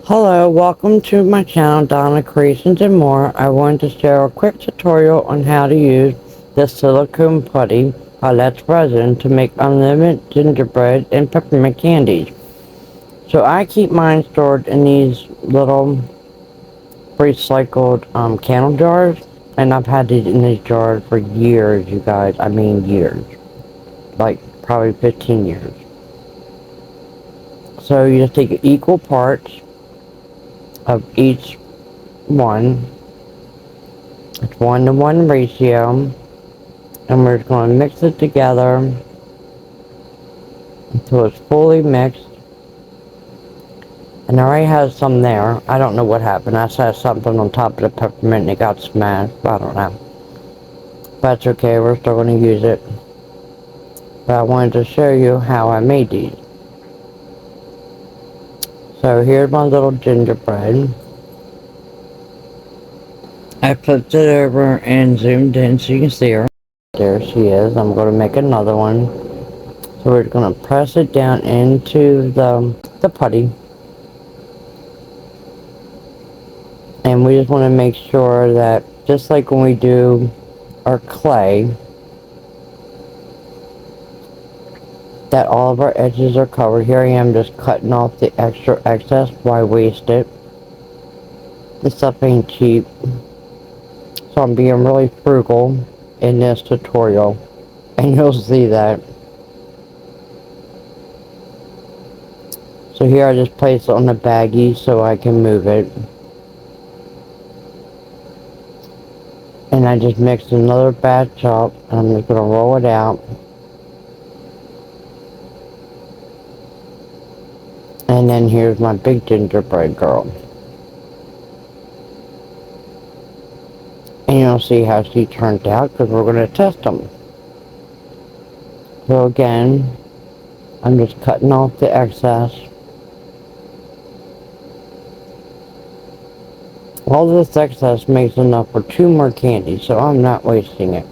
Hello, welcome to my channel, Donna Creations and More. I wanted to share a quick tutorial on how to use this silicone putty Palette's resin to make unlimited gingerbread and peppermint candies. So I keep mine stored in these little recycled candle jars, and I've had these in these jars for years, you guys. I mean years, like probably 15 years. So you just take equal parts of each one. It's 1-to-1 ratio, and we're just going to mix it together until it's fully mixed. And I already has some there. I don't know what happened. I set something on top of the peppermint and it got smashed. I don't know. But that's okay. We're still going to use it. But I wanted to show you how I made these. So here's my little gingerbread. I flipped it over and zoomed in so you can see her. There she is. I'm going to make another one. So we're going to press it down into the putty. And we just want to make sure that, just like when we do our clay, that all of our edges are covered. Here I am just cutting off the extra excess. Why waste it? This stuff ain't cheap. So I'm being really frugal in this tutorial. And you'll see that. So here I just place it on the baggie so I can move it. And I just mixed another batch up, and I'm just going to roll it out. And then here's my big gingerbread girl. And you'll see how she turned out, because we're going to test them. So again, I'm just cutting off the excess. All this excess makes enough for 2 more candies, so I'm not wasting it.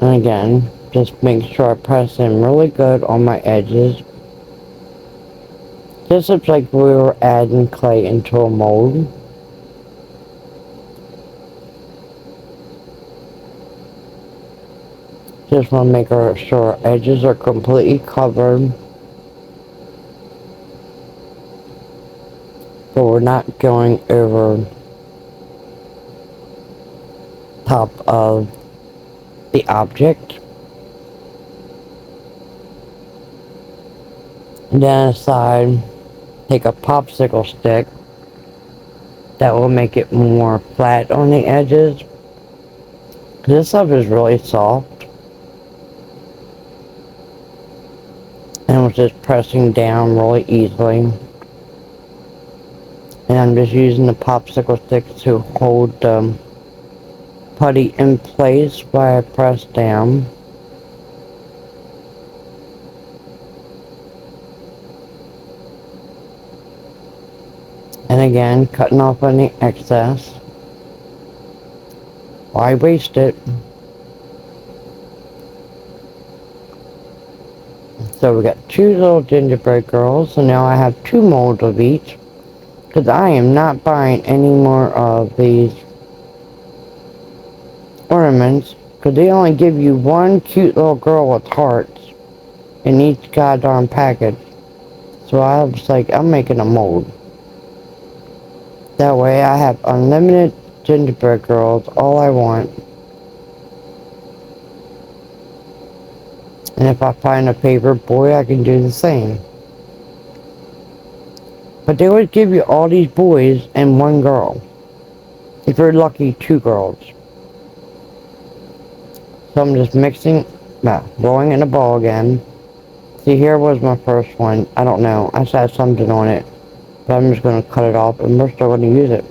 And again, just make sure I press in really good on my edges. This looks like we were adding clay into a mold. Just want to make sure our edges are completely covered. But we're not going over top of the object. And then aside, take a popsicle stick that will make it more flat on the edges. This stuff is really soft. And it's just pressing down really easily. And I'm just using the popsicle stick to hold the putty in place while I press down. And again, cutting off any excess. Why waste it? So we got 2 little gingerbread girls, and now I have 2 molds of each. Because I am not buying any more of these ornaments, because they only give you 1 cute little girl with hearts in each goddamn package. So I was like, I'm making a mold. That way I have unlimited gingerbread girls, all I want. And if I find a paper boy, I can do the same. But they would give you all these boys and 1 girl. If you're lucky, 2 girls. So I'm just mixing, rolling in a ball again. See, here was my first one. I don't know. I saw something on it. But I'm just going to cut it off, and we're still going to use it.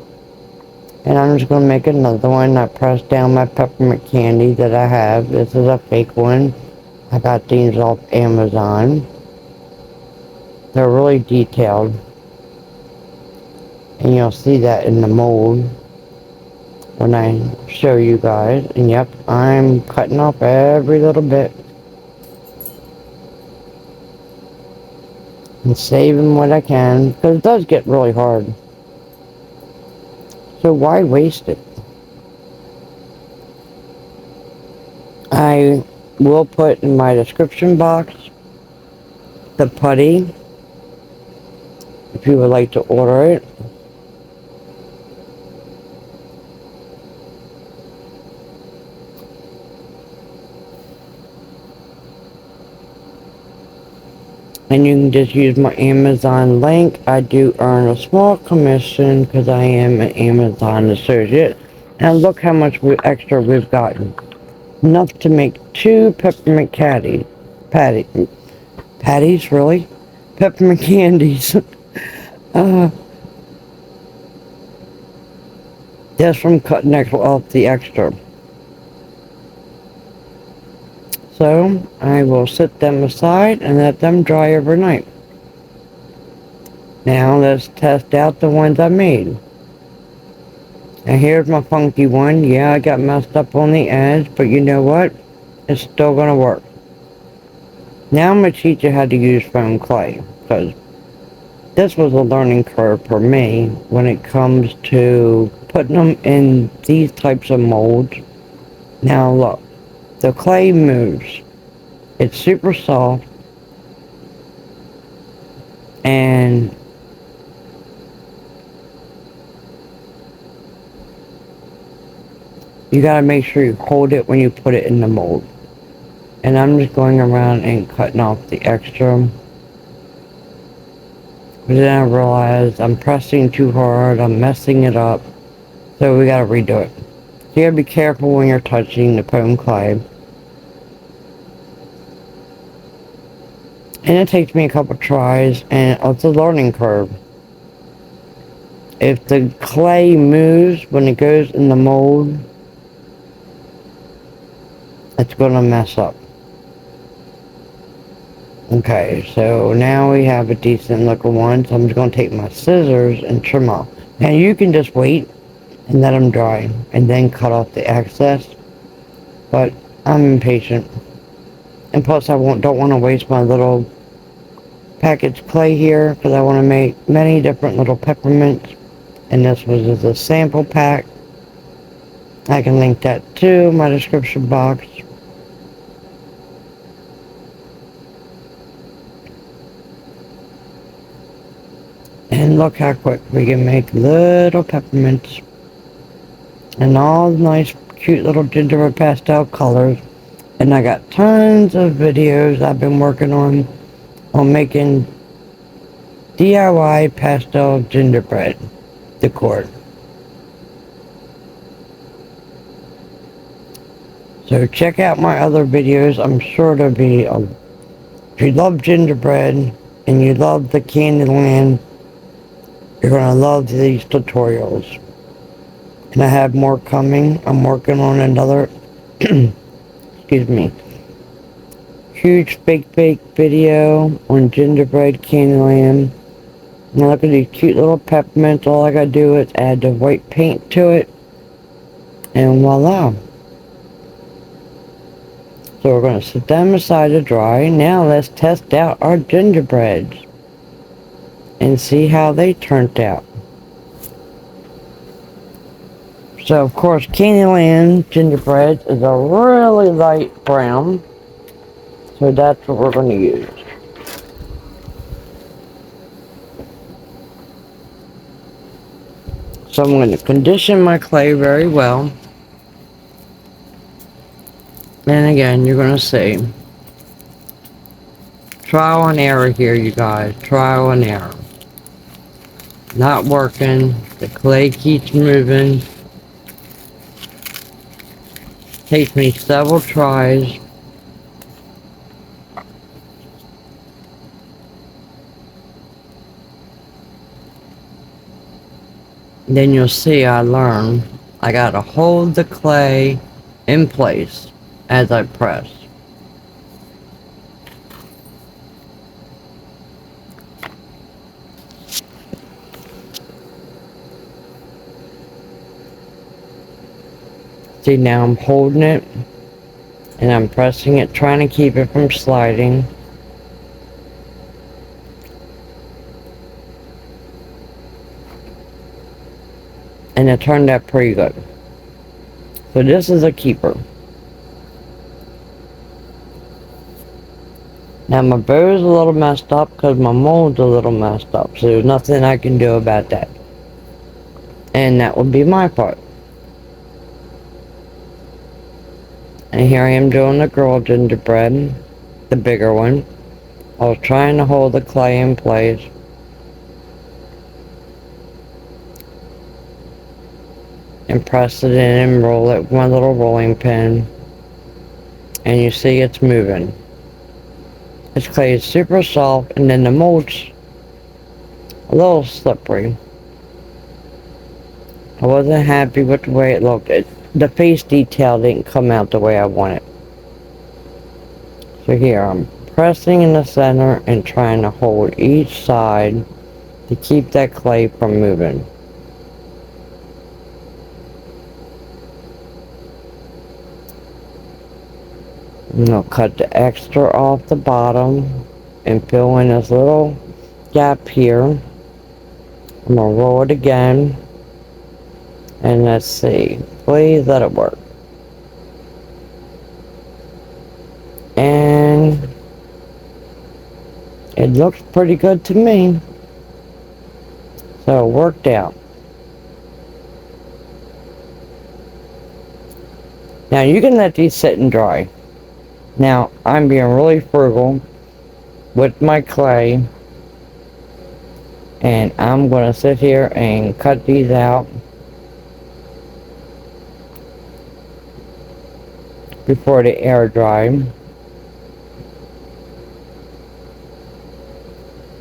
And I'm just going to make another one. I pressed down my peppermint candy that I have. This is a fake one. I got these off Amazon. They're really detailed. And you'll see that in the mold when I show you guys. And yep, I'm cutting off every little bit. and saving what I can, because it does get really hard. So why waste it? I will put in my description box the putty if you would like to order it. And you can just use my Amazon link. I do earn a small commission because I am an Amazon associate. And look how much extra we've gotten. Enough to make 2 peppermint patties, really? Peppermint candies. Just from cutting off the extra. So I will set them aside and let them dry overnight. Now let's test out the ones I made. And here's my funky one. Yeah, I got messed up on the edge, but you know what? It's still gonna work. Now I'm gonna teach you how to use foam clay, because this was a learning curve for me when it comes to putting them in these types of molds. Now look, the clay moves. It's super soft, and you gotta make sure you hold it when you put it in the mold. And I'm just going around and cutting off the extra. But then I realized I'm pressing too hard, I'm messing it up. So we gotta redo it. So you gotta be careful when you're touching the foam clay. And it takes me a couple tries, and it's a learning curve. If the clay moves when it goes in the mold, it's gonna mess up. Okay, so now we have a decent looking one, so I'm just gonna take my scissors and trim off. Now you can just wait and let them dry, and then cut off the excess, but I'm impatient. And plus I don't want to waste my little packaged clay here, because I want to make many different little peppermints, and this was just a sample pack. I can link that to my description box. And look how quick we can make little peppermints, and all nice cute little gingerbread pastel colors. And I got tons of videos I've been working on making DIY pastel gingerbread decor. So check out my other videos. I'm sure there'll be if you love gingerbread and you love the Candyland, you're gonna love these tutorials. And I have more coming. I'm working on another excuse me, huge fake video on gingerbread Candyland. Now look at these cute little peppermints. All I gotta do is add the white paint to it, and voila. So we're gonna set them aside to dry. Now let's test out our gingerbreads and see how they turned out. So of course Candyland gingerbread is a really light brown, so that's what we're going to use. So I'm going to condition my clay very well, and again you're going to see trial and error here, you guys. Trial and error. Not working. The clay keeps moving. Takes me several tries. Then you'll see I learn I gotta hold the clay in place as I press. See, now I'm holding it and I'm pressing it, trying to keep it from sliding. and it turned out pretty good. So this is a keeper. Now my bow is a little messed up because my mold's a little messed up, so there's nothing I can do about that. And that would be my part. And here I am doing the girl gingerbread, the bigger one. I was trying to hold the clay in place. And press it in and roll it with my little rolling pin. And you see it's moving. This clay is super soft, and then the mold's a little slippery. I wasn't happy with the way it looked. The face detail didn't come out the way I wanted. So here I'm pressing in the center and trying to hold each side to keep that clay from moving. And I'll cut the extra off the bottom and fill in this little gap here. I'm gonna roll it again. And let's see, please let it work. And it looks pretty good to me. So it worked out. Now you can let these sit and dry. Now I'm being really frugal with my clay. And I'm going to sit here and cut these out before they air dry.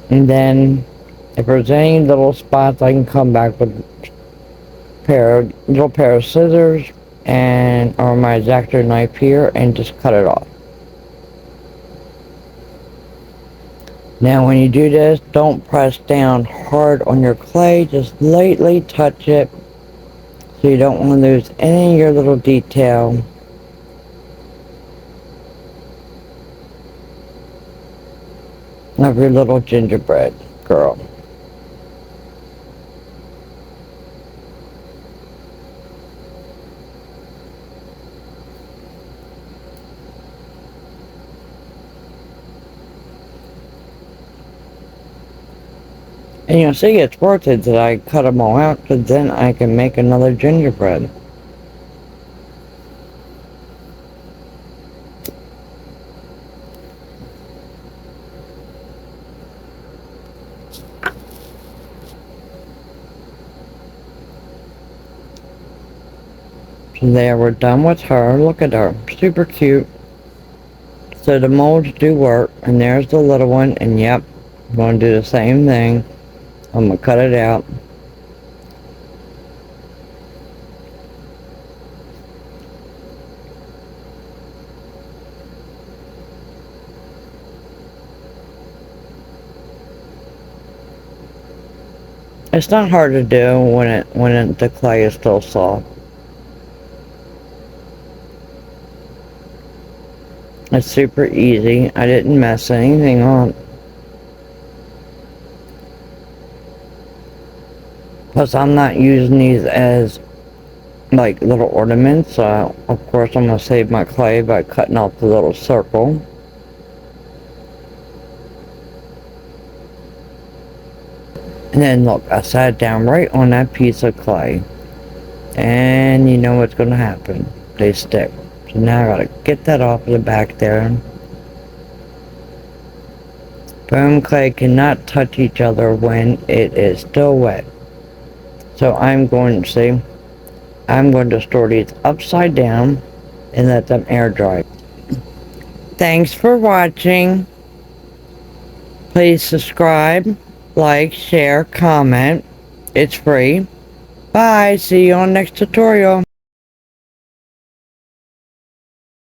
And then if there's any little spots, I can come back with a little pair of scissors and or my X-Acto knife here and just cut it off. Now when you do this, don't press down hard on your clay, just lightly touch it so you don't want to lose any of your little detail. Of your little gingerbread girl. And you'll see it's worth it that I cut them all out, because then I can make another gingerbread. So there, we're done with her. Look at her. Super cute. So the molds do work, and there's the little one, and yep, I'm going to do the same thing. I'm going to cut it out. It's not hard to do when the clay is still soft. It's super easy. I didn't mess anything up. Plus, I'm not using these as like little ornaments. Of course, I'm going to save my clay by cutting off the little circle. And then look, I sat down right on that piece of clay. And you know what's going to happen. They stick. So now I got to get that off of the back there. Foam clay cannot touch each other when it is still wet. So I'm going to store these upside down and let them air dry. Thanks for watching. Please subscribe, like, share, comment. It's free. Bye. See you on next tutorial.